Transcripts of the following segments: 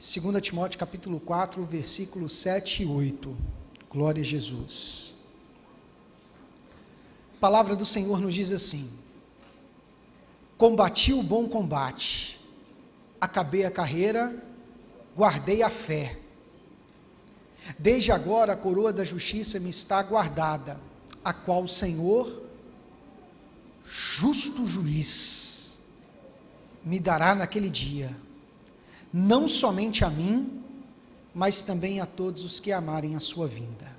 2 Timóteo capítulo 4, versículos 7 e 8. Glória a Jesus. A palavra do Senhor nos diz assim: combati o bom combate, acabei a carreira, guardei a fé. Desde agora a coroa da justiça me está guardada, a qual o Senhor, justo juiz, me dará naquele dia, não somente a mim, mas também a todos os que amarem a sua vinda.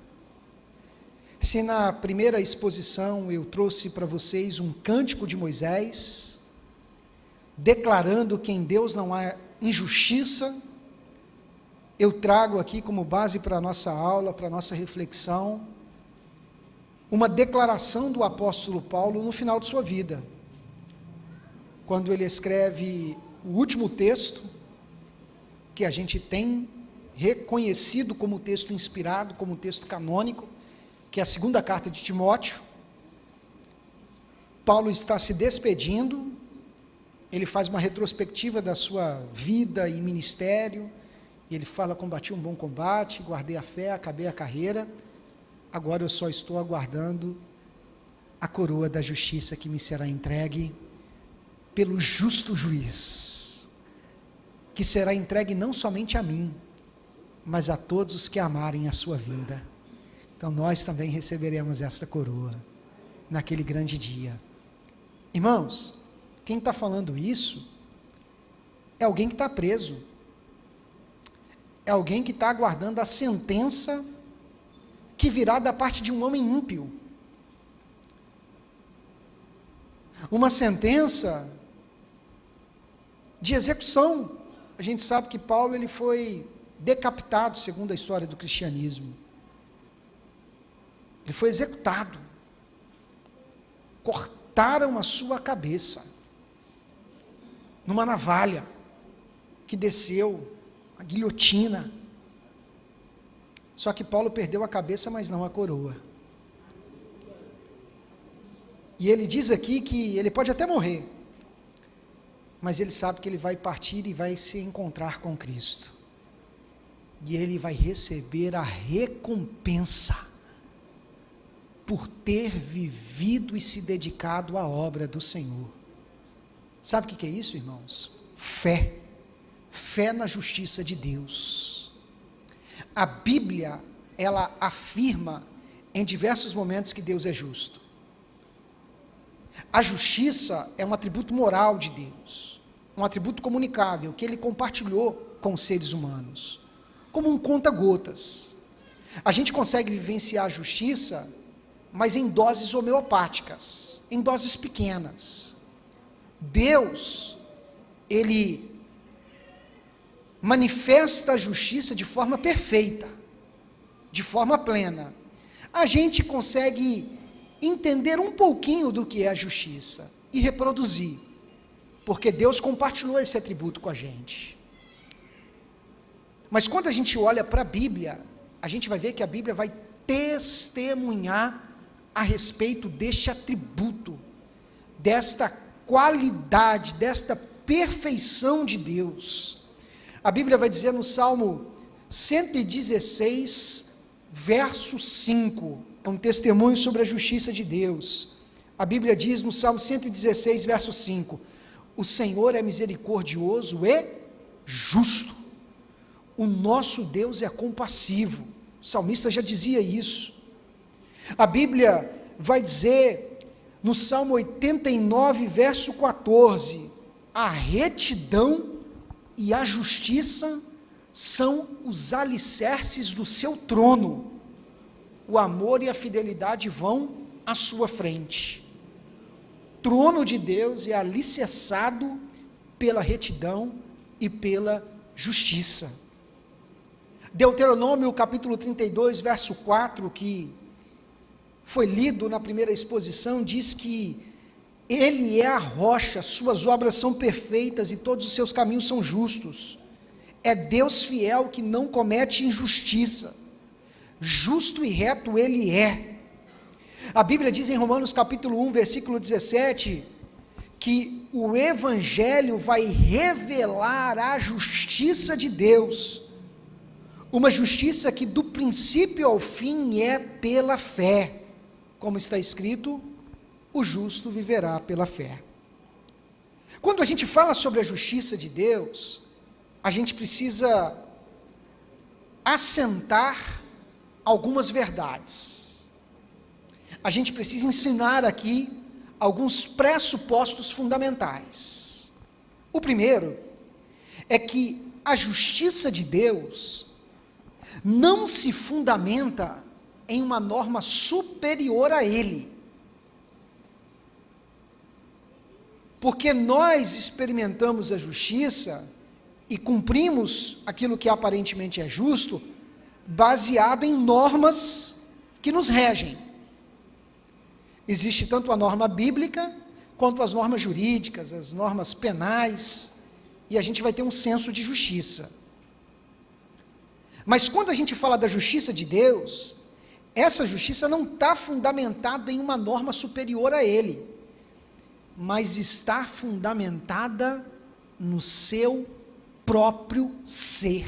Se na primeira exposição eu trouxe para vocês um cântico de Moisés, declarando que em Deus não há injustiça, eu trago aqui como base para a nossa aula, para a nossa reflexão, uma declaração do apóstolo Paulo no final de sua vida, quando ele escreve o último texto, que a gente tem reconhecido como texto inspirado, como texto canônico, que é a segunda carta de Timóteo. Paulo está se despedindo, ele faz uma retrospectiva da sua vida e ministério, e ele fala: combati um bom combate, guardei a fé, acabei a carreira, agora eu só estou aguardando a coroa da justiça que me será entregue pelo justo juiz, que será entregue não somente a mim, mas a todos os que amarem a sua vinda. Então nós também receberemos esta coroa naquele grande dia. Irmãos, quem está falando isso é alguém que está preso, é alguém que está aguardando a sentença que virá da parte de um homem ímpio, uma sentença de execução. A gente sabe que Paulo ele foi decapitado, segundo a história do cristianismo. Ele foi executado, cortaram a sua cabeça, numa navalha, que desceu, a guilhotina. Só que Paulo perdeu a cabeça, mas não a coroa. E ele diz aqui que ele pode até morrer, mas ele sabe que ele vai partir e vai se encontrar com Cristo. E ele vai receber a recompensa por ter vivido e se dedicado à obra do Senhor. Sabe o que é isso, irmãos? Fé. Fé na justiça de Deus. A Bíblia, ela afirma em diversos momentos que Deus é justo. A justiça é um atributo moral de Deus, um atributo comunicável, que Ele compartilhou com os seres humanos, como um conta-gotas. A gente consegue vivenciar a justiça, mas em doses homeopáticas, em doses pequenas. Deus, Ele manifesta a justiça de forma perfeita, de forma plena. A gente consegue entender um pouquinho do que é a justiça e reproduzir, porque Deus compartilhou esse atributo com a gente. Mas quando a gente olha para a Bíblia, a gente vai ver que a Bíblia vai testemunhar a respeito deste atributo, desta qualidade, desta perfeição de Deus. A Bíblia vai dizer no Salmo 116, verso 5, é um testemunho sobre a justiça de Deus. A Bíblia diz no Salmo 116, verso 5, o Senhor é misericordioso e justo, o nosso Deus é compassivo. O salmista já dizia isso. A Bíblia vai dizer no Salmo 89, verso 14, a retidão e a justiça são os alicerces do seu trono, o amor e a fidelidade vão à sua frente. O trono de Deus é alicerçado pela retidão e pela justiça. Deuteronômio capítulo 32, verso 4, que foi lido na primeira exposição, diz que Ele é a rocha, suas obras são perfeitas e todos os seus caminhos são justos. É Deus fiel que não comete injustiça, justo e reto Ele é. A Bíblia diz em Romanos capítulo 1, versículo 17, que o Evangelho vai revelar a justiça de Deus, uma justiça que do princípio ao fim é pela fé, como está escrito, o justo viverá pela fé. Quando a gente fala sobre a justiça de Deus, a gente precisa assentar algumas verdades. A gente precisa ensinar aqui alguns pressupostos fundamentais. O primeiro é que a justiça de Deus não se fundamenta em uma norma superior a Ele. Porque nós experimentamos a justiça e cumprimos aquilo que aparentemente é justo, baseado em normas que nos regem. Existe tanto a norma bíblica, quanto as normas jurídicas, as normas penais, e a gente vai ter um senso de justiça. Mas quando a gente fala da justiça de Deus, essa justiça não está fundamentada em uma norma superior a Ele, mas está fundamentada no seu próprio ser.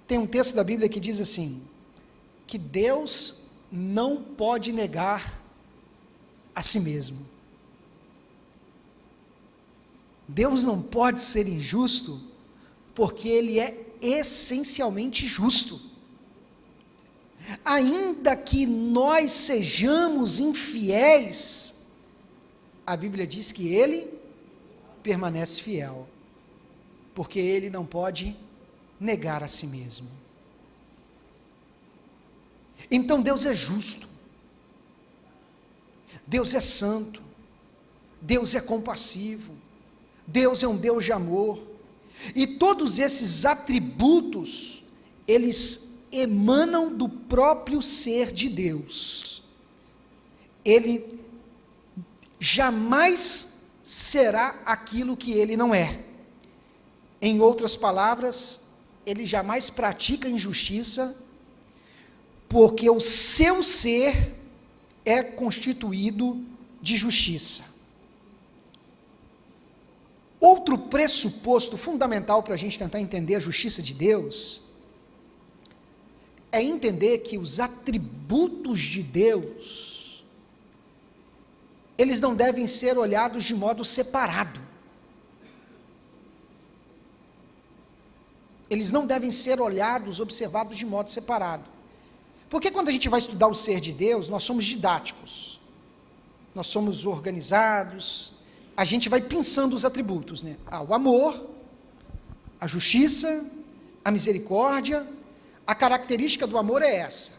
Tem um texto da Bíblia que diz assim, que Deus não pode negar a si mesmo. Deus não pode ser injusto, porque Ele é essencialmente justo. Ainda que nós sejamos infiéis, a Bíblia diz que Ele permanece fiel, porque Ele não pode negar a si mesmo. Então Deus é justo, Deus é santo, Deus é compassivo, Deus é um Deus de amor, e todos esses atributos, eles emanam do próprio ser de Deus. Ele jamais será aquilo que Ele não é. Em outras palavras, Ele jamais pratica injustiça, porque o seu ser é constituído de justiça. Outro pressuposto fundamental para a gente tentar entender a justiça de Deus, é entender que os atributos de Deus, eles não devem ser olhados de modo separado. Eles não devem ser olhados, observados de modo separado. Porque quando a gente vai estudar o ser de Deus, nós somos didáticos, nós somos organizados, a gente vai pensando os atributos, né? O amor, a justiça, a misericórdia. A característica do amor é essa,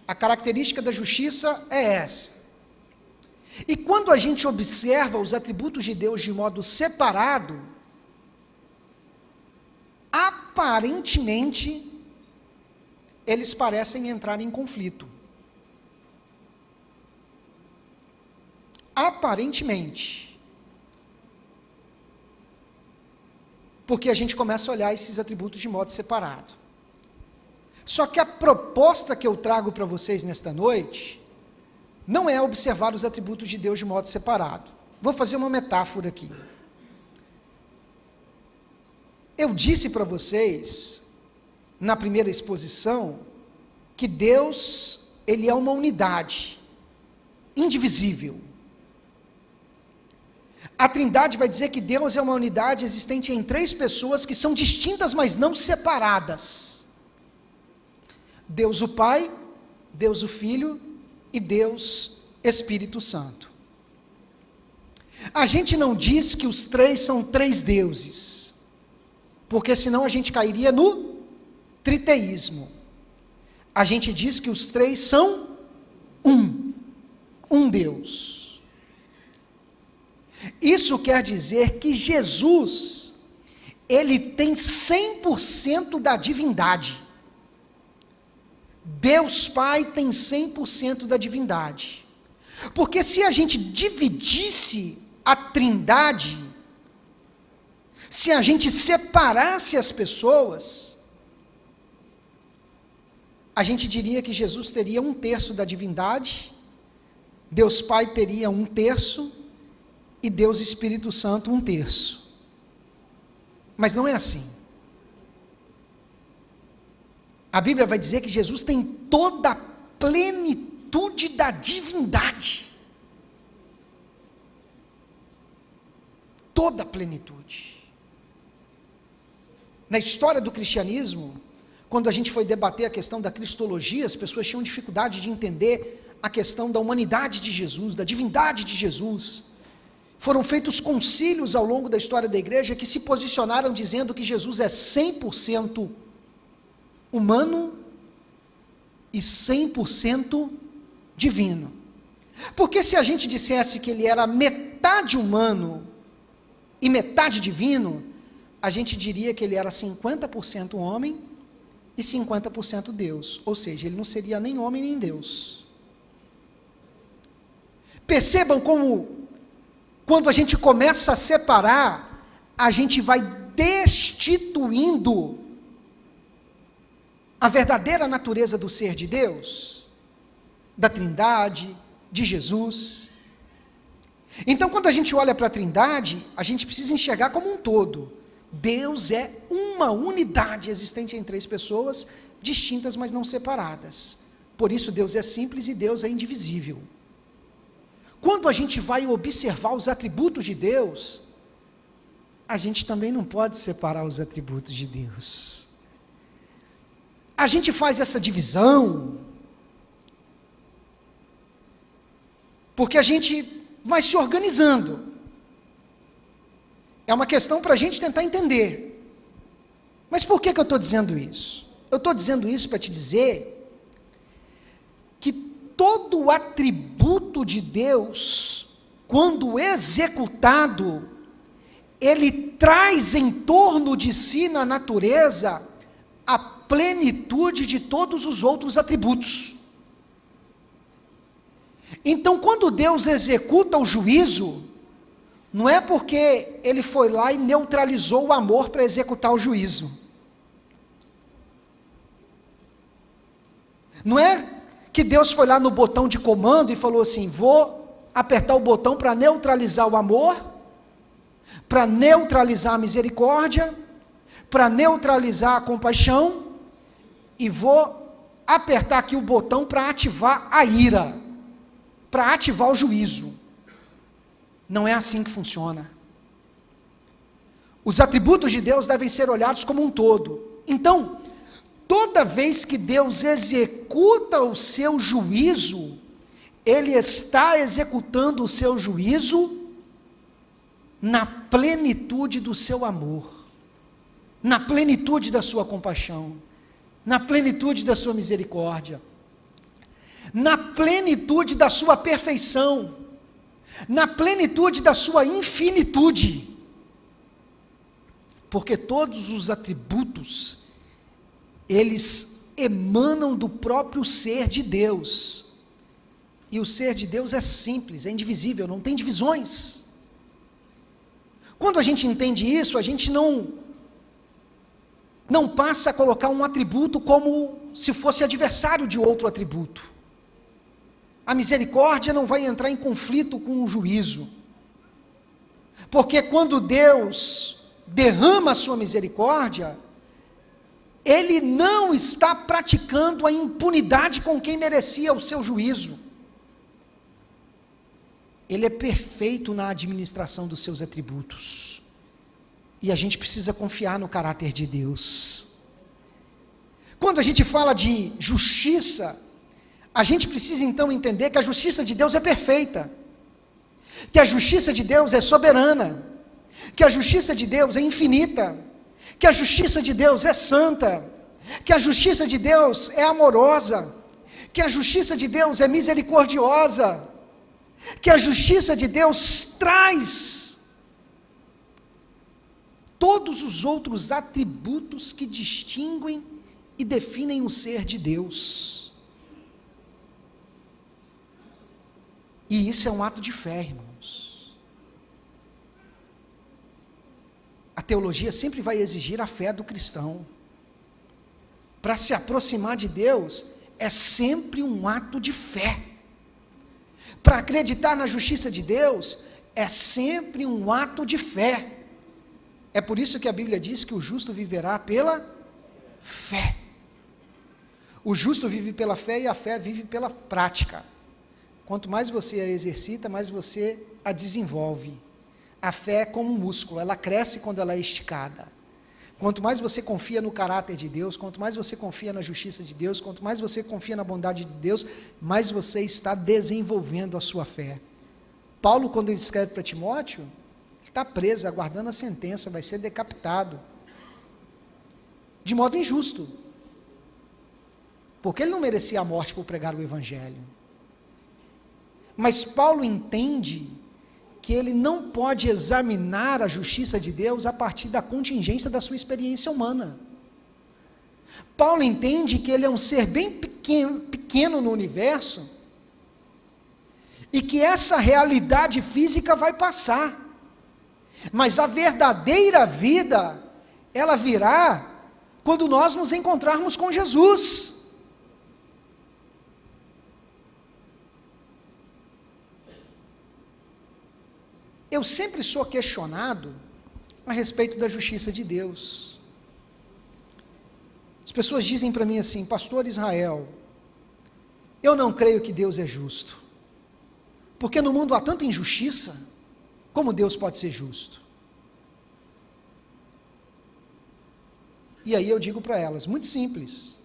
a característica da justiça é essa. E quando a gente observa os atributos de Deus de modo separado, aparentemente, eles parecem entrar em conflito. Aparentemente. Porque a gente começa a olhar esses atributos de modo separado. Só que a proposta que eu trago para vocês nesta noite, não é observar os atributos de Deus de modo separado. Vou fazer uma metáfora aqui. Eu disse para vocês, na primeira exposição, que Deus, Ele é uma unidade, indivisível. A Trindade vai dizer que Deus é uma unidade existente em 3 pessoas que são distintas, mas não separadas. Deus o Pai, Deus o Filho e Deus Espírito Santo. A gente não diz que os 3 são 3 deuses, porque senão a gente cairia no triteísmo. A gente diz que os 3 são um Deus. Isso quer dizer que Jesus, Ele tem 100% da divindade. Deus Pai tem 100% da divindade. Porque se a gente dividisse a Trindade, se a gente separasse as pessoas, a gente diria que Jesus teria 1/3 da divindade Deus Pai teria 1/3 e Deus Espírito Santo 1/3. Mas não é assim. A Bíblia vai dizer que Jesus tem toda a plenitude da divindade. Toda a plenitude. Na história do cristianismo, quando a gente foi debater a questão da cristologia, as pessoas tinham dificuldade de entender a questão da humanidade de Jesus, da divindade de Jesus. Foram feitos concílios ao longo da história da igreja que se posicionaram dizendo que Jesus é 100% humano e 100% divino. Porque se a gente dissesse que ele era metade humano e metade divino, a gente diria que ele era 50% homem e 50% Deus, ou seja, ele não seria nem homem nem Deus. Percebam como, quando a gente começa a separar, a gente vai destituindo a verdadeira natureza do ser de Deus, da Trindade, de Jesus. Então, quando a gente olha para a Trindade, a gente precisa enxergar como um todo. Deus é uma unidade existente em 3 pessoas, distintas, mas não separadas. Por isso, Deus é simples e Deus é indivisível. Quando a gente vai observar os atributos de Deus, a gente também não pode separar os atributos de Deus. A gente faz essa divisão, porque a gente vai se organizando. É uma questão para a gente tentar entender. Mas por que eu estou dizendo isso? Eu estou dizendo isso para te dizer que todo atributo de Deus, quando executado, ele traz em torno de si na natureza a plenitude de todos os outros atributos. Então, quando Deus executa o juízo, não é porque ele foi lá e neutralizou o amor para executar o juízo. Não é que Deus foi lá no botão de comando e falou assim: vou apertar o botão para neutralizar o amor, para neutralizar a misericórdia, para neutralizar a compaixão, e vou apertar aqui o botão para ativar a ira, para ativar o juízo. Não é assim que funciona. Os atributos de Deus devem ser olhados como um todo. Então, toda vez que Deus executa o seu juízo, Ele está executando o seu juízo na plenitude do seu amor, na plenitude da sua compaixão, na plenitude da sua misericórdia, na plenitude da sua perfeição, na plenitude da sua infinitude, porque todos os atributos, eles emanam do próprio ser de Deus, e o ser de Deus é simples, é indivisível, não tem divisões. Quando a gente entende isso, a gente não passa a colocar um atributo como se fosse adversário de outro atributo. A misericórdia não vai entrar em conflito com o juízo, porque quando Deus derrama a sua misericórdia, Ele não está praticando a impunidade com quem merecia o seu juízo. Ele é perfeito na administração dos seus atributos, e a gente precisa confiar no caráter de Deus. Quando a gente fala de justiça, a gente precisa então entender que a justiça de Deus é perfeita, que a justiça de Deus é soberana, que a justiça de Deus é infinita, que a justiça de Deus é santa, que a justiça de Deus é amorosa, que a justiça de Deus é misericordiosa, que a justiça de Deus traz todos os outros atributos que distinguem e definem o ser de Deus. E isso é um ato de fé, irmãos. A teologia sempre vai exigir a fé do cristão. Para se aproximar de Deus, é sempre um ato de fé. Para acreditar na justiça de Deus, é sempre um ato de fé. É por isso que a Bíblia diz que o justo viverá pela fé. O justo vive pela fé e a fé vive pela prática. Quanto mais você a exercita, mais você a desenvolve. A fé é como um músculo, ela cresce quando ela é esticada. Quanto mais você confia no caráter de Deus, quanto mais você confia na justiça de Deus, quanto mais você confia na bondade de Deus, mais você está desenvolvendo a sua fé. Paulo, quando ele escreve para Timóteo, está preso, aguardando a sentença, vai ser decapitado, de modo injusto, porque ele não merecia a morte por pregar o Evangelho. Mas Paulo entende que ele não pode examinar a justiça de Deus a partir da contingência da sua experiência humana. Paulo entende que ele é um ser bem pequeno no universo, e que essa realidade física vai passar, mas a verdadeira vida, ela virá quando nós nos encontrarmos com Jesus. Eu sempre sou questionado a respeito da justiça de Deus. As pessoas dizem para mim assim: pastor Israel, eu não creio que Deus é justo, porque no mundo há tanta injustiça, como Deus pode ser justo? E aí eu digo para elas, muito simples: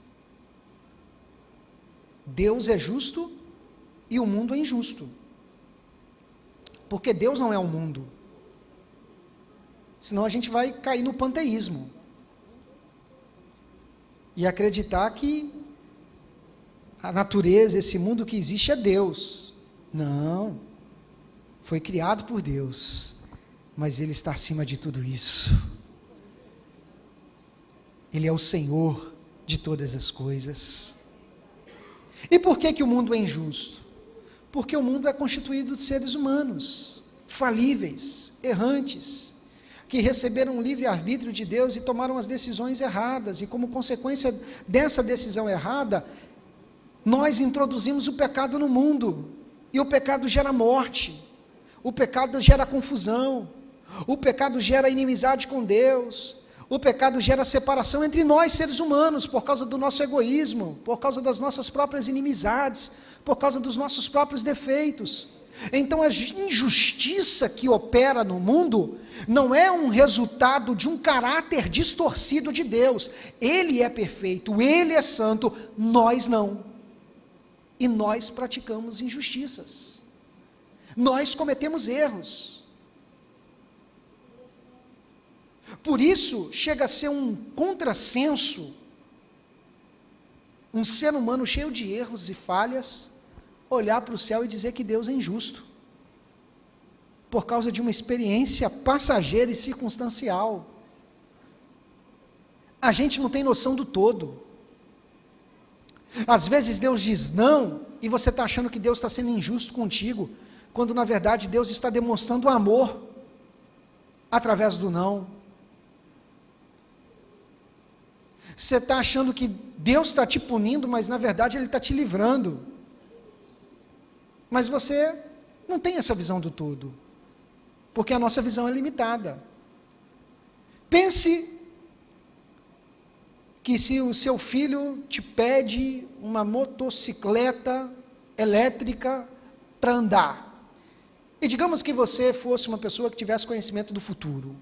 Deus é justo e o mundo é injusto. Porque Deus não é o mundo. Senão a gente vai cair no panteísmo. E acreditar que a natureza, esse mundo que existe é Deus. Não. Foi criado por Deus. Mas Ele está acima de tudo isso. Ele é o Senhor de todas as coisas. E por que o mundo é injusto? Porque o mundo é constituído de seres humanos, falíveis, errantes, que receberam o livre-arbítrio de Deus e tomaram as decisões erradas, e como consequência dessa decisão errada, nós introduzimos o pecado no mundo, e o pecado gera morte, o pecado gera confusão, o pecado gera inimizade com Deus, o pecado gera separação entre nós, seres humanos, por causa do nosso egoísmo, por causa das nossas próprias inimizades, por causa dos nossos próprios defeitos. Então a injustiça que opera no mundo não é um resultado de um caráter distorcido de Deus. Ele é perfeito, Ele é santo, nós não. E nós praticamos injustiças. Nós cometemos erros. Por isso, chega a ser um contrassenso, um ser humano cheio de erros e falhas, olhar para o céu e dizer que Deus é injusto, por causa de uma experiência passageira e circunstancial. A gente não tem noção do todo. Às vezes Deus diz não, e você está achando que Deus está sendo injusto contigo, quando na verdade Deus está demonstrando amor, através do não. Você está achando que Deus está te punindo, mas na verdade Ele está te livrando. Mas você não tem essa visão do todo, porque a nossa visão é limitada. Pense que se o seu filho te pede uma motocicleta elétrica para andar, e digamos que você fosse uma pessoa que tivesse conhecimento do futuro,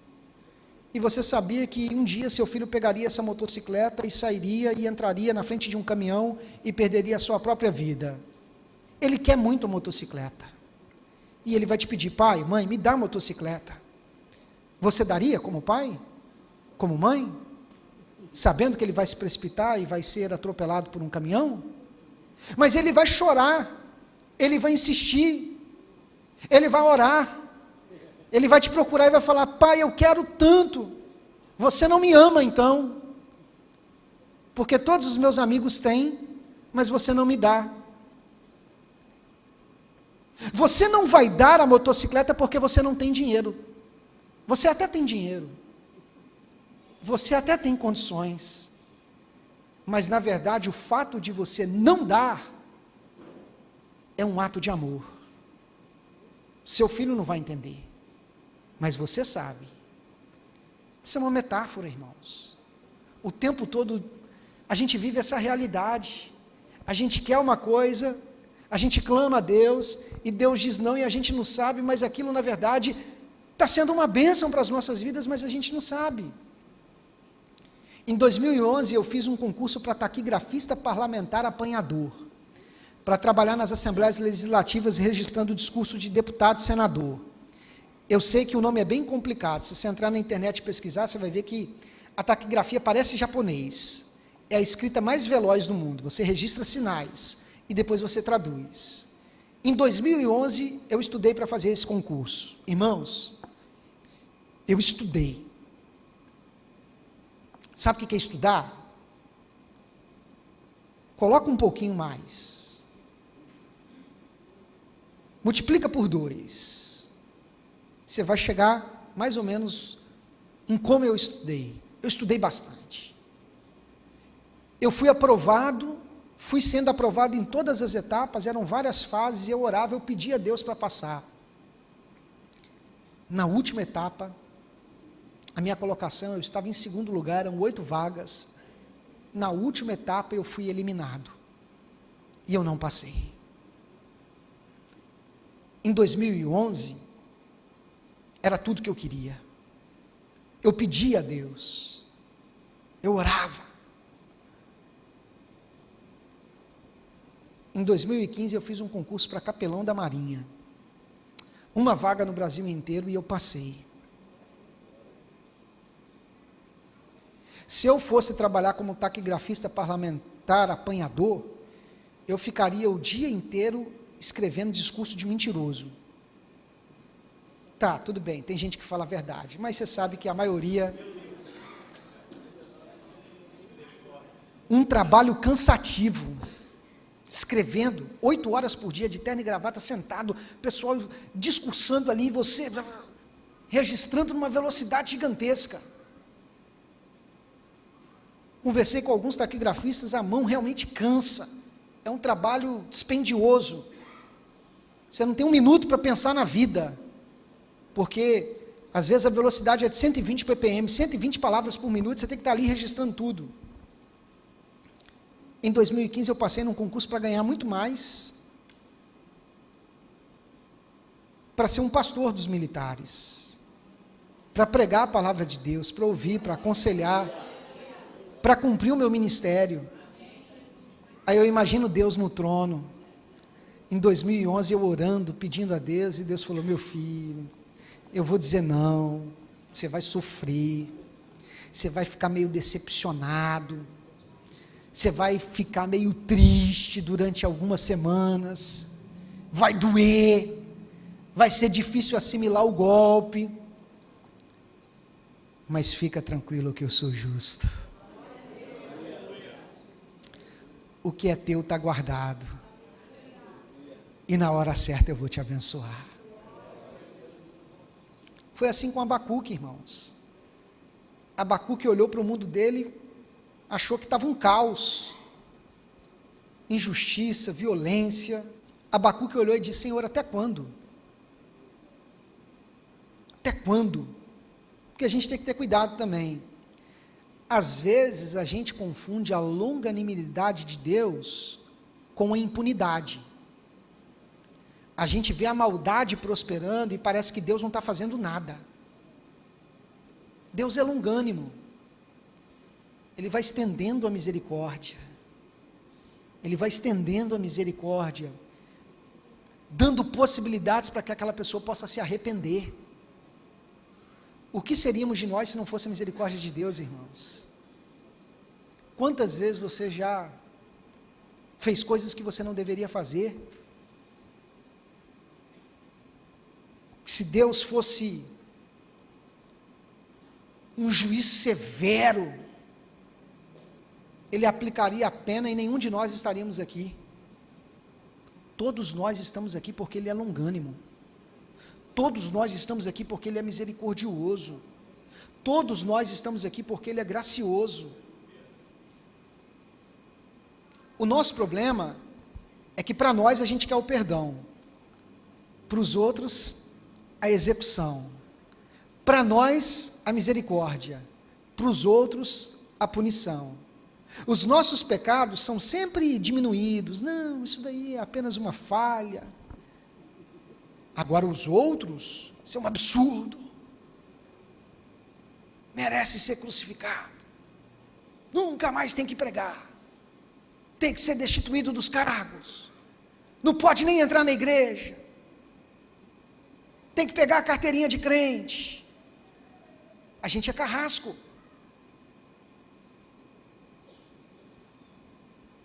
e você sabia que um dia seu filho pegaria essa motocicleta e sairia e entraria na frente de um caminhão e perderia a sua própria vida. Ele quer muito a motocicleta. E ele vai te pedir: pai, mãe, me dá a motocicleta. Você daria como pai? Como mãe? Sabendo que ele vai se precipitar e vai ser atropelado por um caminhão? Mas ele vai chorar, ele vai insistir, ele vai orar, ele vai te procurar e vai falar: pai, eu quero tanto, você não me ama então, porque todos os meus amigos têm, mas você não me dá. Você não vai dar a motocicleta porque você não tem dinheiro. Você até tem dinheiro, você até tem condições, mas na verdade o fato de você não dar é um ato de amor. Seu filho não vai entender, mas você sabe. Isso é uma metáfora, irmãos. O tempo todo a gente vive essa realidade. A gente quer uma coisa, a gente clama a Deus, e Deus diz não, e a gente não sabe, mas aquilo na verdade está sendo uma bênção para as nossas vidas, mas a gente não sabe. Em 2011 eu fiz um concurso para taquigrafista parlamentar apanhador, para trabalhar nas assembleias legislativas registrando o discurso de deputado e senador. Eu sei que o nome é bem complicado, se você entrar na internet e pesquisar, você vai ver que a taquigrafia parece japonês, é a escrita mais veloz do mundo, você registra sinais, e depois você traduz. Em 2011, eu estudei para fazer esse concurso. Irmãos, eu estudei. Sabe o que é estudar? Coloca um pouquinho mais. Multiplica por 2. Você vai chegar mais ou menos em como eu estudei. Eu estudei bastante. Eu fui aprovado, fui sendo aprovado em todas as etapas, eram várias fases, eu orava, eu pedia a Deus para passar. Na última etapa, a minha colocação, eu estava em segundo lugar, eram 8 vagas. Na última etapa eu fui eliminado. E eu não passei. Em 2011, era tudo que eu queria. Eu pedia a Deus. Eu orava. Em 2015 eu fiz um concurso para capelão da Marinha. Uma vaga no Brasil inteiro e eu passei. Se eu fosse trabalhar como taquigrafista parlamentar apanhador, eu ficaria o dia inteiro escrevendo discurso de mentiroso. Tá, tudo bem, tem gente que fala a verdade, mas você sabe que a maioria... Um trabalho cansativo, escrevendo, 8 horas por dia, de terno e gravata, sentado, pessoal discursando ali, você registrando numa velocidade gigantesca. Conversei com alguns taquigrafistas, a mão realmente cansa, é um trabalho dispendioso, você não tem um minuto para pensar na vida, porque às vezes a velocidade é de 120 ppm, 120 palavras por minuto, você tem que estar ali registrando tudo. Em 2015 eu passei num concurso para ganhar muito mais, para ser um pastor dos militares, para pregar a palavra de Deus, para ouvir, para aconselhar, para cumprir o meu ministério. Aí eu imagino Deus no trono, em 2011 eu orando, pedindo a Deus, e Deus falou, meu filho, eu vou dizer não, você vai sofrer, você vai ficar meio decepcionado, você vai ficar meio triste durante algumas semanas, vai doer, vai ser difícil assimilar o golpe, mas fica tranquilo que eu sou justo. O que é teu está guardado, e na hora certa eu vou te abençoar. Foi assim com Abacuque, irmãos. Abacuque olhou para o mundo dele, achou que estava um caos, injustiça, violência. Abacuque olhou e disse, Senhor, até quando? Até quando? Porque a gente tem que ter cuidado também. Às vezes a gente confunde a longanimidade de Deus com a impunidade. A gente vê a maldade prosperando e parece que Deus não está fazendo nada. Deus é longânimo. Ele vai estendendo a misericórdia. Ele vai estendendo a misericórdia, dando possibilidades para que aquela pessoa possa se arrepender. O que seríamos de nós se não fosse a misericórdia de Deus, irmãos? Quantas vezes você já fez coisas que você não deveria fazer? Se Deus fosse um juiz severo, Ele aplicaria a pena e nenhum de nós estaríamos aqui. Todos nós estamos aqui porque Ele é longânimo. Todos nós estamos aqui porque Ele é misericordioso. Todos nós estamos aqui porque Ele é gracioso. O nosso problema é que para nós a gente quer o perdão. para os outros a execução, para nós a misericórdia, para os outros a punição. Os nossos pecados são sempre diminuídos, não, isso daí é apenas uma falha. Agora os outros, isso é um absurdo, merece ser crucificado, nunca mais tem que pregar, tem que ser destituído dos cargos, não pode nem entrar na igreja, tem que pegar a carteirinha de crente. A gente é carrasco.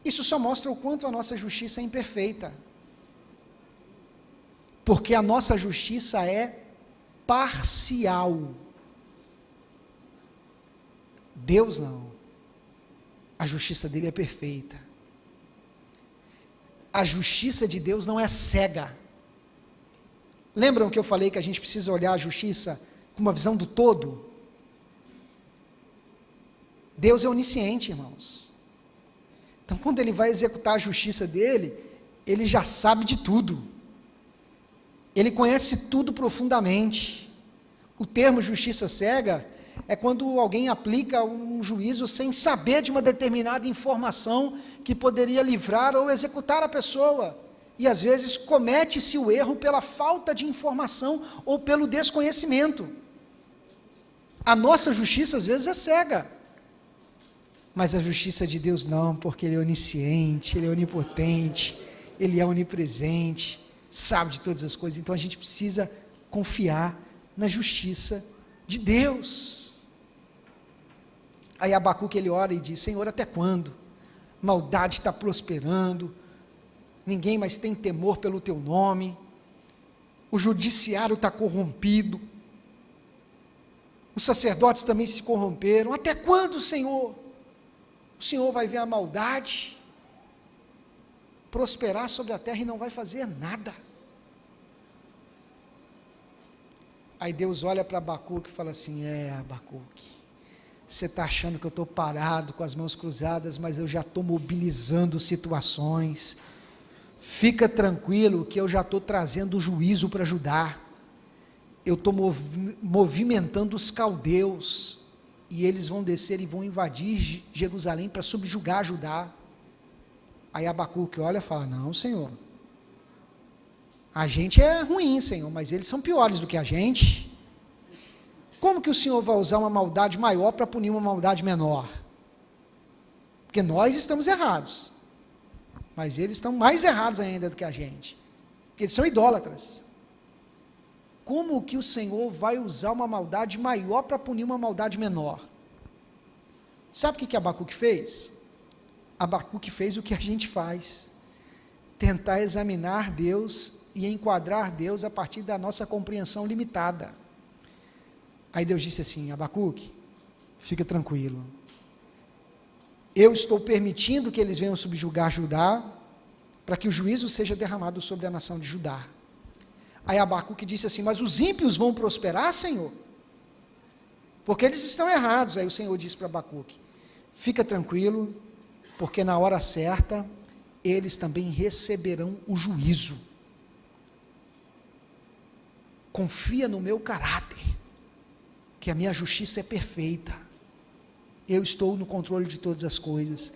Isso só mostra o quanto a nossa justiça é imperfeita, porque a nossa justiça é parcial. Deus não, a justiça dele é perfeita. A justiça de Deus não é cega. Lembram que eu falei que a gente precisa olhar a justiça com uma visão do todo? Deus é onisciente, irmãos. Então, quando ele vai executar a justiça dele, ele já sabe de tudo. Ele conhece tudo profundamente. O termo justiça cega é quando alguém aplica um juízo sem saber de uma determinada informação que poderia livrar ou executar a pessoa. E às vezes comete-se o erro pela falta de informação ou pelo desconhecimento. A nossa justiça às vezes é cega, mas a justiça de Deus não, porque Ele é onisciente, Ele é onipotente, Ele é onipresente, sabe de todas as coisas. Então a gente precisa confiar na justiça de Deus. Aí Abacuque ele ora e diz: Senhor, até quando? Maldade está prosperando, ninguém mais tem temor pelo teu nome, o judiciário está corrompido, os sacerdotes também se corromperam. Até quando, Senhor? O Senhor vai ver a maldade prosperar sobre a terra e não vai fazer nada. Aí Deus olha para Abacuque e fala assim: Abacuque, você está achando que eu estou parado com as mãos cruzadas, mas eu já estou mobilizando situações. Fica tranquilo que eu já estou trazendo o juízo para Judá. Eu estou movimentando os caldeus, e eles vão descer e vão invadir Jerusalém para subjugar Judá. Aí Abacuque olha e fala: não, Senhor, a gente é ruim, Senhor, mas eles são piores do que a gente. Como que o Senhor vai usar uma maldade maior para punir uma maldade menor? Porque nós estamos errados, mas eles estão mais errados ainda do que a gente, porque eles são idólatras. Como que o Senhor vai usar uma maldade maior para punir uma maldade menor? Sabe o que Abacuque fez? Abacuque fez o que a gente faz: tentar examinar Deus e enquadrar Deus a partir da nossa compreensão limitada. Aí Deus disse assim: Abacuque, fica tranquilo, eu estou permitindo que eles venham subjugar Judá, para que o juízo seja derramado sobre a nação de Judá. Aí Abacuque disse assim: mas os ímpios vão prosperar, Senhor? Porque eles estão errados. Aí o Senhor disse para Abacuque: fica tranquilo, porque na hora certa, eles também receberão o juízo. Confia no meu caráter, que a minha justiça é perfeita. Eu estou no controle de todas as coisas.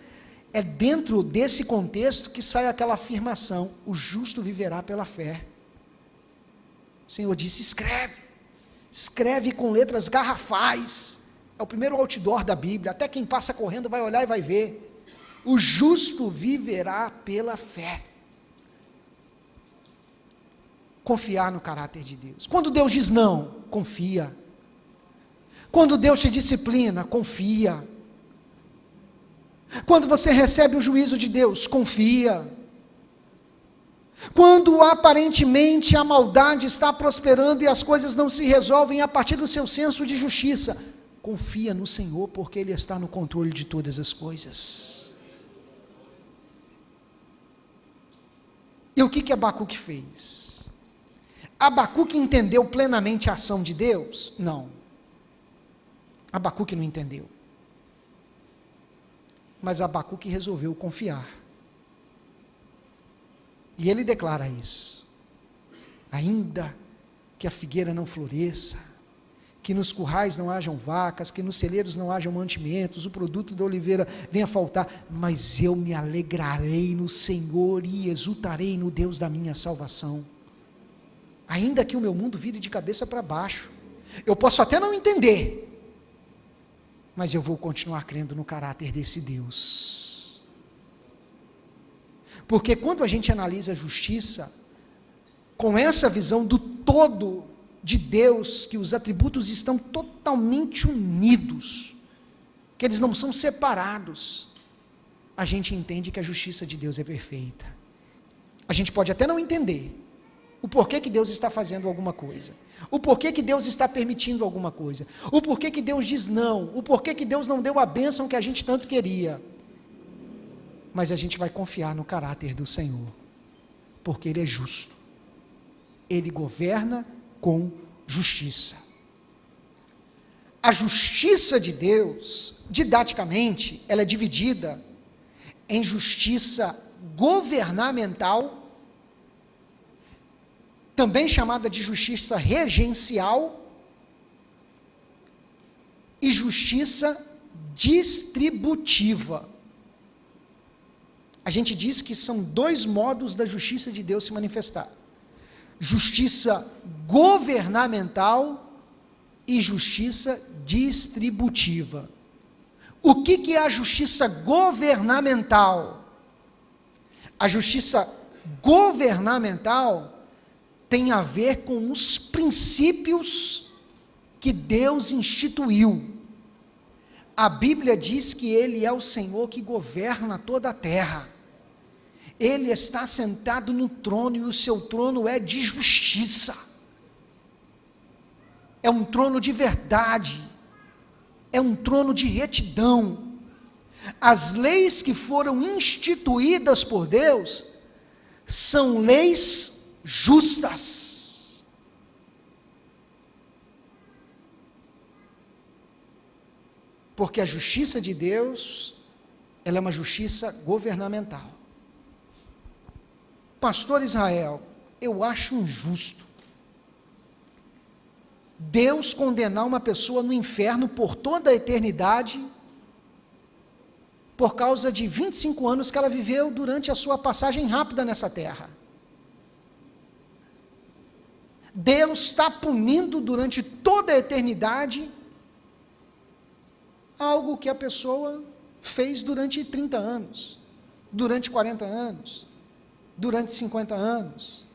É dentro desse contexto que sai aquela afirmação: o justo viverá pela fé. O Senhor disse: escreve com letras garrafais. É o primeiro outdoor da Bíblia, até quem passa correndo vai olhar e vai ver: o justo viverá pela fé. Confiar no caráter de Deus. Quando Deus diz não, confia. Quando Deus te disciplina, confia. Quando você recebe o juízo de Deus, confia. Quando aparentemente a maldade está prosperando e as coisas não se resolvem a partir do seu senso de justiça, confia no Senhor, porque Ele está no controle de todas as coisas. E o que Abacuque fez? Abacuque entendeu plenamente a ação de Deus? Não. Abacuque não entendeu. Mas Abacuque resolveu confiar. E ele declara isso: ainda que a figueira não floresça, que nos currais não hajam vacas, que nos celeiros não hajam mantimentos, o produto da oliveira venha a faltar, mas eu me alegrarei no Senhor e exultarei no Deus da minha salvação. Ainda que o meu mundo vire de cabeça para baixo, eu posso até não entender, mas eu vou continuar crendo no caráter desse Deus. Porque quando a gente analisa a justiça, com essa visão do todo de Deus, que os atributos estão totalmente unidos, que eles não são separados, a gente entende que a justiça de Deus é perfeita. A gente pode até não entender o porquê que Deus está fazendo alguma coisa, o porquê que Deus está permitindo alguma coisa, o porquê que Deus diz não, o porquê que Deus não deu a bênção que a gente tanto queria, mas a gente vai confiar no caráter do Senhor, porque Ele é justo, Ele governa com justiça. A justiça de Deus, didaticamente, ela é dividida em justiça governamental, também chamada de justiça regencial, e justiça distributiva. A gente diz que são dois modos da justiça de Deus se manifestar: justiça governamental e justiça distributiva. O que é a justiça governamental? A justiça governamental tem a ver com os princípios que Deus instituiu. A Bíblia diz que Ele é o Senhor que governa toda a terra. Ele está sentado no trono e o seu trono é de justiça. É um trono de verdade. É um trono de retidão. As leis que foram instituídas por Deus são leis justas. Porque a justiça de Deus, ela é uma justiça governamental. Pastor Israel, eu acho injusto Deus condenar uma pessoa no inferno por toda a eternidade, por causa de 25 anos que ela viveu durante a sua passagem rápida nessa terra. Deus está punindo durante toda a eternidade algo que a pessoa fez durante 30 anos, durante 40 anos, durante 50 anos.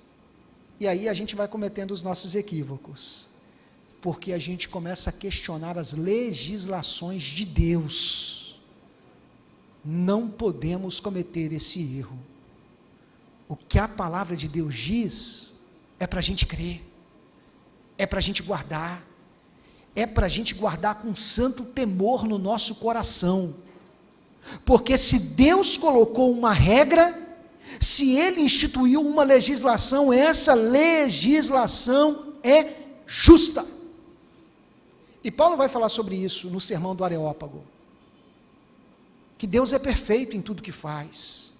E aí a gente vai cometendo os nossos equívocos, porque a gente começa a questionar as legislações de Deus. Não podemos cometer esse erro. O que a palavra de Deus diz é para a gente crer, é para a gente guardar, é para a gente guardar com santo temor no nosso coração, porque se Deus colocou uma regra, se Ele instituiu uma legislação, essa legislação é justa. E Paulo vai falar sobre isso no sermão do Areópago, que Deus é perfeito em tudo que faz,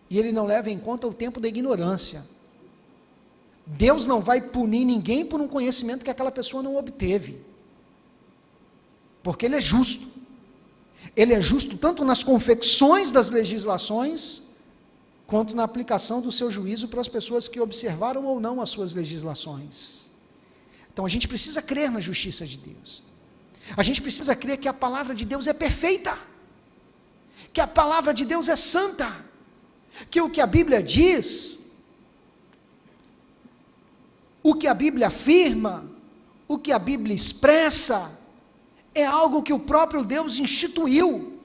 e Ele não leva em conta o tempo da ignorância. Deus não vai punir ninguém por um conhecimento que aquela pessoa não obteve, porque Ele é justo. Ele é justo tanto nas confecções das legislações, quanto na aplicação do seu juízo para as pessoas que observaram ou não as suas legislações. Então a gente precisa crer na justiça de Deus. A gente precisa crer que a palavra de Deus é perfeita, que a palavra de Deus é santa, que o que a Bíblia diz, o que a Bíblia afirma, o que a Bíblia expressa, é algo que o próprio Deus instituiu.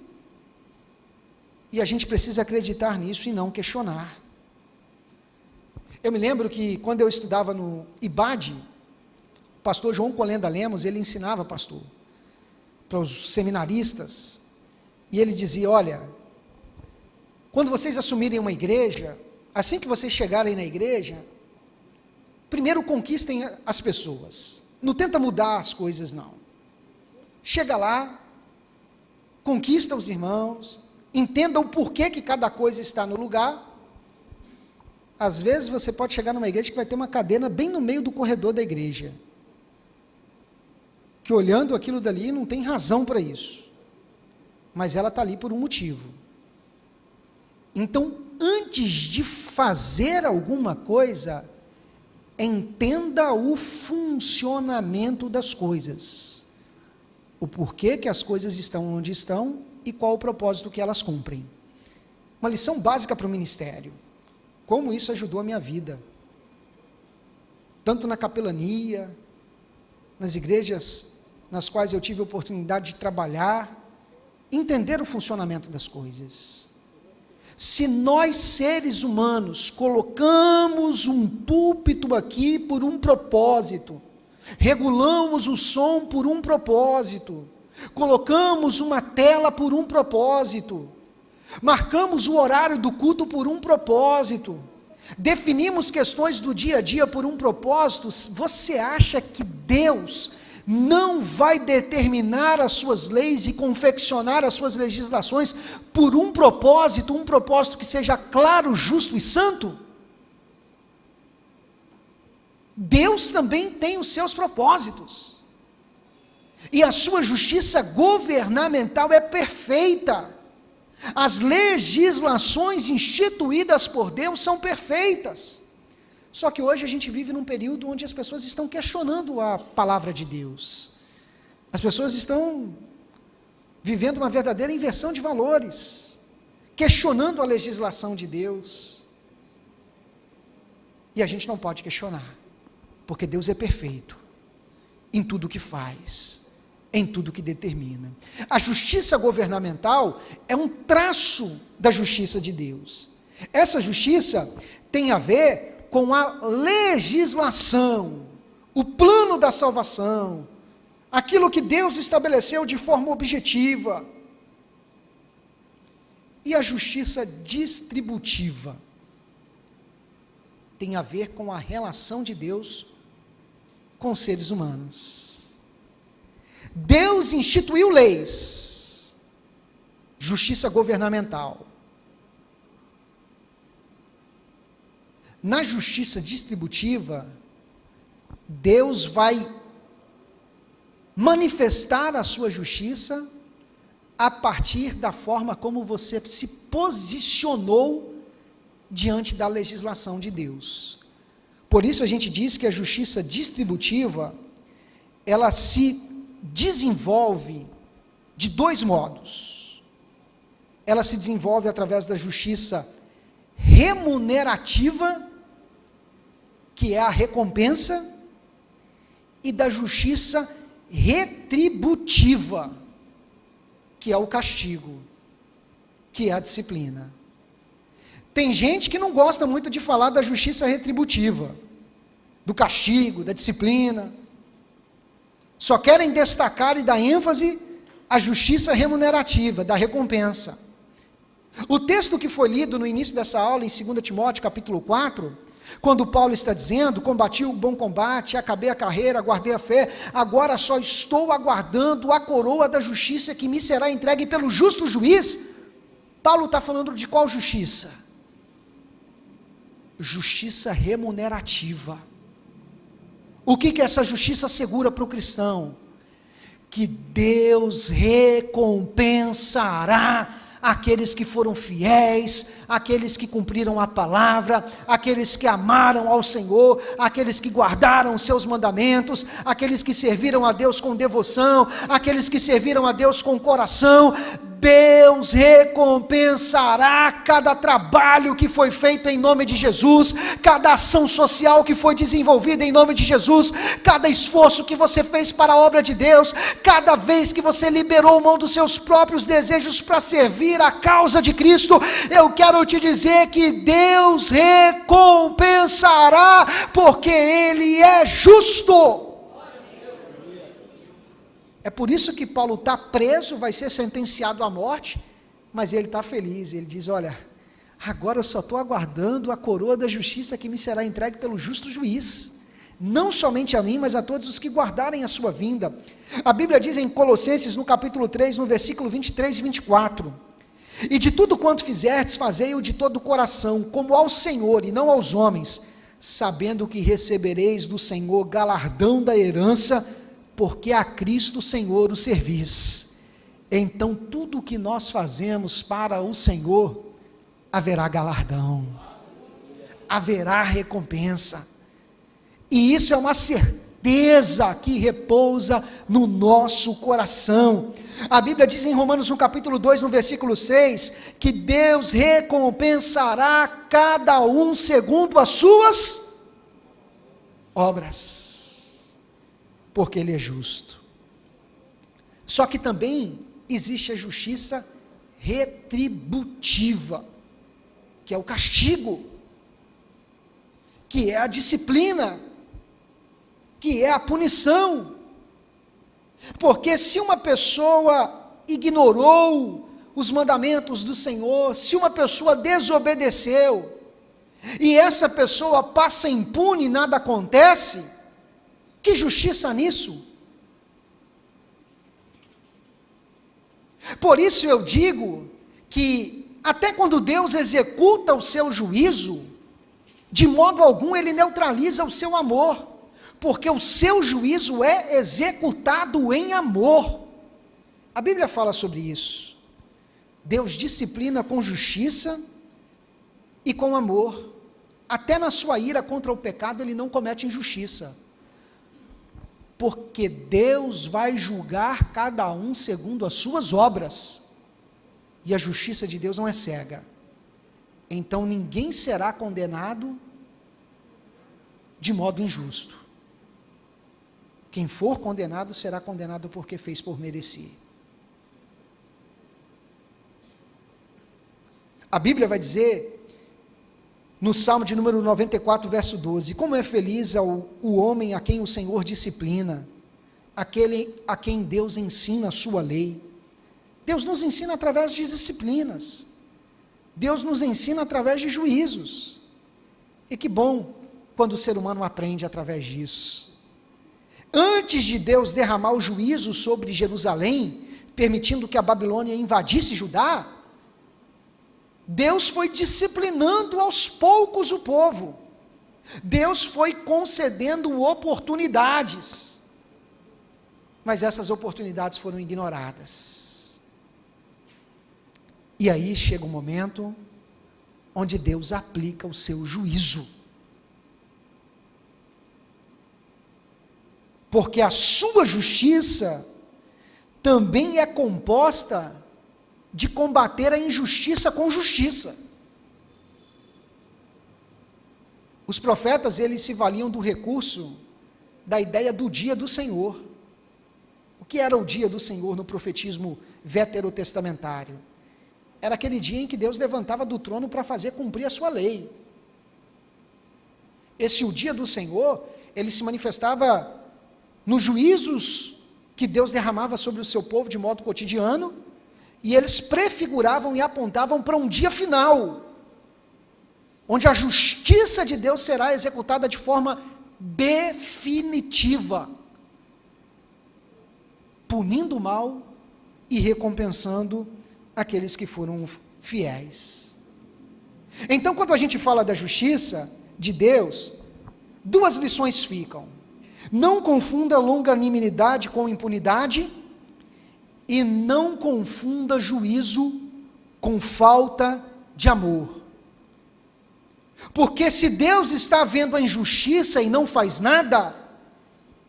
E a gente precisa acreditar nisso e não questionar. Eu me lembro que quando eu estudava no IBAD, o pastor João Colenda Lemos, ele ensinava, pastor, para os seminaristas, e ele dizia: olha, quando vocês assumirem uma igreja, assim que vocês chegarem na igreja, primeiro conquistem as pessoas, não tenta mudar as coisas não. Chega lá, conquista os irmãos, entenda o porquê que cada coisa está no lugar, Às vezes você pode chegar numa igreja que vai ter uma cadeira bem no meio do corredor da igreja, que olhando aquilo dali não tem razão para isso, mas ela está ali por um motivo. Então, antes de fazer alguma coisa, entenda o funcionamento das coisas, o porquê que as coisas estão onde estão e qual o propósito que elas cumprem. Uma lição básica para o ministério. Como isso ajudou a minha vida, tanto na capelania, nas igrejas nas quais eu tive a oportunidade de trabalhar, entender o funcionamento das coisas. Se nós, seres humanos, colocamos um púlpito aqui por um propósito, regulamos o som por um propósito, colocamos uma tela por um propósito, marcamos o horário do culto por um propósito, definimos questões do dia a dia por um propósito, você acha que Deus não vai determinar as suas leis e confeccionar as suas legislações por um propósito que seja claro, justo e santo? Deus também tem os seus propósitos, e a sua justiça governamental é perfeita. As legislações instituídas por Deus são perfeitas. Só que hoje a gente vive num período onde as pessoas estão questionando a palavra de Deus. As pessoas estão vivendo uma verdadeira inversão de valores, questionando a legislação de Deus. E a gente não pode questionar, porque Deus é perfeito em tudo que faz, em tudo que determina. A justiça governamental é um traço da justiça de Deus. Essa justiça tem a ver com a legislação, o plano da salvação, aquilo que Deus estabeleceu de forma objetiva. E a justiça distributiva tem a ver com a relação de Deus com os seres humanos. Deus instituiu leis, justiça governamental. Na justiça distributiva, Deus vai manifestar a sua justiça a partir da forma como você se posicionou diante da legislação de Deus. Por isso a gente diz que a justiça distributiva, ela se desenvolve de dois modos. Ela se desenvolve através da justiça remunerativa, que é a recompensa, e da justiça retributiva, que é o castigo, que é a disciplina. Tem gente que não gosta muito de falar da justiça retributiva, do castigo, da disciplina, só querem destacar e dar ênfase à justiça remunerativa, da recompensa. O texto que foi lido no início dessa aula, em 2 Timóteo capítulo 4, quando Paulo está dizendo: combati o bom combate, acabei a carreira, guardei a fé, agora só estou aguardando a coroa da justiça que me será entregue pelo justo juiz. Paulo está falando de qual justiça? Justiça remunerativa. O que essa justiça assegura para o cristão? Que Deus recompensará aqueles que foram fiéis, aqueles que cumpriram a palavra, aqueles que amaram ao Senhor, aqueles que guardaram os seus mandamentos, aqueles que serviram a Deus com devoção, aqueles que serviram a Deus com coração. Deus recompensará cada trabalho que foi feito em nome de Jesus, cada ação social que foi desenvolvida em nome de Jesus, cada esforço que você fez para a obra de Deus, cada vez que você liberou mão dos seus próprios desejos para servir a causa de Cristo. Eu quero te dizer que Deus recompensará, porque Ele é justo. É por isso que Paulo está preso, vai ser sentenciado à morte, mas ele está feliz. Ele diz: olha, agora eu só estou aguardando a coroa da justiça que me será entregue pelo justo juiz, não somente a mim, mas a todos os que guardarem a sua vinda. A Bíblia diz em Colossenses, no capítulo 3, no versículo 23 e 24, E de tudo quanto fizerdes, fazei-o de todo o coração, como ao Senhor e não aos homens, sabendo que recebereis do Senhor galardão da herança, porque a Cristo Senhor o servis. Então tudo o que nós fazemos para o Senhor, haverá galardão, haverá recompensa, e isso é uma certeza que repousa no nosso coração. A Bíblia diz em Romanos no capítulo 2, no versículo 6, que Deus recompensará cada um segundo as suas obras, porque Ele é justo. Só que também existe a justiça retributiva, que é o castigo, que é a disciplina, que é a punição. Porque se uma pessoa ignorou os mandamentos do Senhor, se uma pessoa desobedeceu, e essa pessoa passa impune e nada acontece, que justiça nisso? Por isso eu digo que até quando Deus executa o seu juízo, de modo algum ele neutraliza o seu amor, porque o seu juízo é executado em amor. A Bíblia fala sobre isso. Deus disciplina com justiça e com amor. Até na sua ira contra o pecado ele não comete injustiça, porque Deus vai julgar cada um segundo as suas obras, e a justiça de Deus não é cega. Então ninguém será condenado de modo injusto. Quem for condenado será condenado porque fez por merecer. A Bíblia vai dizer no Salmo de número 94, verso 12, como é feliz o homem a quem o Senhor disciplina, aquele a quem Deus ensina a sua lei. Deus nos ensina através de disciplinas, Deus nos ensina através de juízos, e que bom quando o ser humano aprende através disso. Antes de Deus derramar o juízo sobre Jerusalém, permitindo que a Babilônia invadisse Judá, Deus foi disciplinando aos poucos o povo, Deus foi concedendo oportunidades, mas essas oportunidades foram ignoradas. E aí chega um momento onde Deus aplica o seu juízo, porque a sua justiça também é composta de combater a injustiça com justiça. Os profetas, eles se valiam do recurso da ideia do dia do Senhor. O que era o dia do Senhor no profetismo veterotestamentário? Era aquele dia em que Deus levantava do trono para fazer cumprir a sua lei. O dia do Senhor, ele se manifestava nos juízos que Deus derramava sobre o seu povo de modo cotidiano, e eles prefiguravam e apontavam para um dia final, onde a justiça de Deus será executada de forma definitiva, punindo o mal e recompensando aqueles que foram fiéis. Então, quando a gente fala da justiça de Deus, duas lições ficam: não confunda longanimidade com impunidade, e não confunda juízo com falta de amor. Porque se Deus está vendo a injustiça e não faz nada,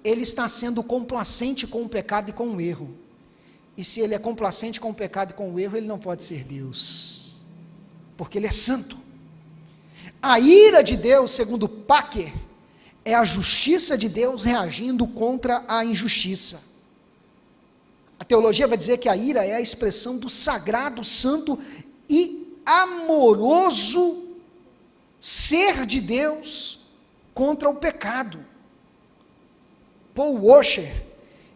Ele está sendo complacente com o pecado e com o erro. E se Ele é complacente com o pecado e com o erro, Ele não pode ser Deus, porque Ele é santo. A ira de Deus, segundo Packer, é a justiça de Deus reagindo contra a injustiça. A teologia vai dizer que a ira é a expressão do sagrado, santo e amoroso ser de Deus contra o pecado. Paul Washer,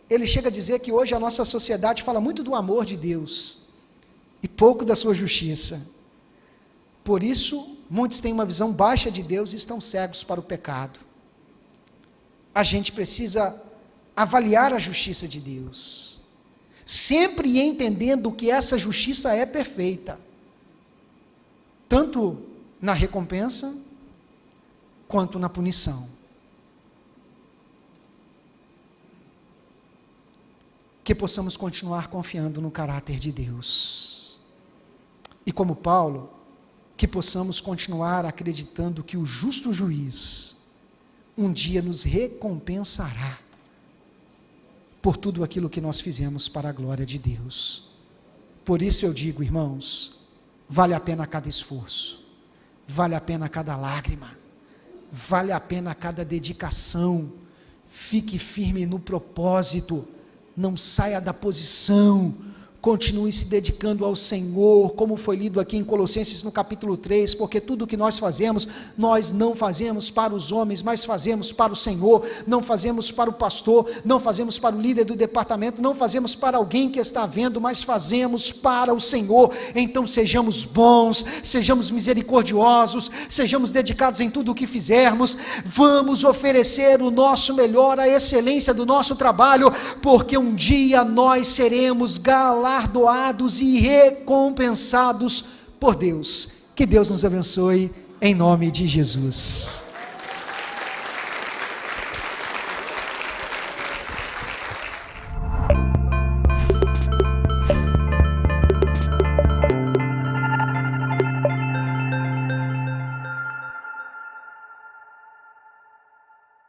ele chega a dizer que hoje a nossa sociedade fala muito do amor de Deus e pouco da sua justiça. Por isso, muitos têm uma visão baixa de Deus e estão cegos para o pecado. A gente precisa avaliar a justiça de Deus. sempre entendendo que essa justiça é perfeita, tanto na recompensa, quanto na punição. Que possamos continuar confiando no caráter de Deus. E como Paulo, que possamos continuar acreditando que o justo juiz um dia nos recompensará por tudo aquilo que nós fizemos para a glória de Deus. Por isso eu digo, irmãos, vale a pena cada esforço, vale a pena cada lágrima, vale a pena cada dedicação. Fique firme no propósito, não saia da posição, continue se dedicando ao Senhor, como foi lido aqui em Colossenses no capítulo 3, porque tudo o que nós fazemos, nós não fazemos para os homens, mas fazemos para o Senhor, não fazemos para o pastor, não fazemos para o líder do departamento, não fazemos para alguém que está vendo, mas fazemos para o Senhor. Então sejamos bons, sejamos misericordiosos, sejamos dedicados em tudo o que fizermos, vamos oferecer o nosso melhor, a excelência do nosso trabalho, porque um dia nós seremos galardoados e recompensados por Deus. Que Deus nos abençoe, em nome de Jesus.